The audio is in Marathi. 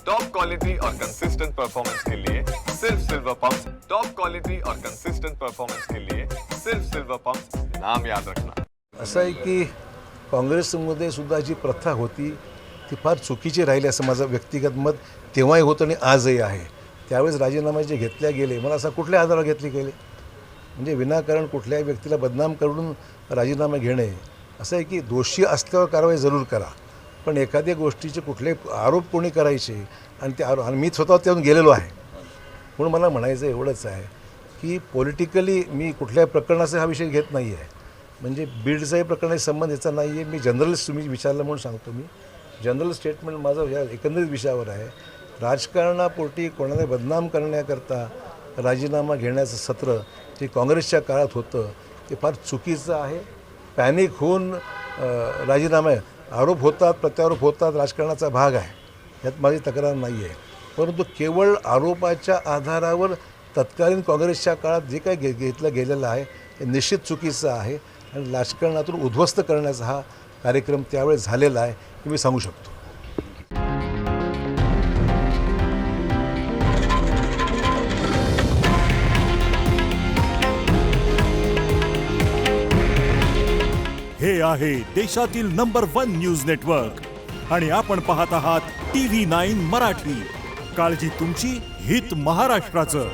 टॉप क्वालिटी और कंसिस्टेंट परफॉर्मेंस के लिए सिर्फ सिल्वर पंप। टॉप क्वालिटी और कंसिस्टेंट परफॉर्मेंस के लिए सिर्फ सिल्वर पंप, नाम याद रखना। असं आहे की काँग्रेसमध्ये सुद्धा जी प्रथा होती ती फार चुकीची राहिली असं माझं व्यक्तिगत मत तेव्हाही होतं आणि आजही आहे। त्यावेळेस राजीनामे जे घेतले गेले, मला असं कुठल्या आधारावर घेतले गेले, म्हणजे विनाकारण कुठल्याही व्यक्तीला बदनाम करून राजीनामे घेणे असं आहे की दोषी असल्यावर कारवाई जरूर करा, पण एखाद्या गोष्टीचे कुठले आरोप कोणी करायचे आणि ते आणि मी स्वतः त्यातून गेलेलो आहे, म्हणून मला म्हणायचं एवढंच आहे की पॉलिटिकली मी कुठल्याही प्रकरणाचा हा विषय घेत नाही आहे। म्हणजे बीडचाही प्रकरणाशी संबंध याचा नाही आहे। मी जनरलिस्ट तुम्ही विचारलं म्हणून सांगतो, मी जनरल स्टेटमेंट माझं या एकंदरीत विषयावर आहे। राजकारणापोटी कोणाला बदनाम करण्याकरता राजीनामा घेण्याचं सत्र जे काँग्रेसच्या काळात होतं ते फार चुकीचं आहे। पॅनिक होऊन राजीनामे आरोप होतात, प्रत्यारोप होतात, राजकारणाचा भाग आहे, यात माझी तक्रार नाही आहे। परंतु केवळ आरोपाच्या आधारावर तत्कालीन काँग्रेसच्या काळात जे काही घेतलं गेलेलं आहे हे निश्चित चुकीचं आहे आणि राजकारणातून उद्ध्वस्त करण्याचा हा कार्यक्रम त्यावेळेस झालेला आहे हे मी सांगू शकतो। हे आहे देशातील नंबर 1 न्यूज नेटवर्क आणि आपण पाहत आहात TV9 मराठी। काळजी तुमची, हित महाराष्ट्राचं।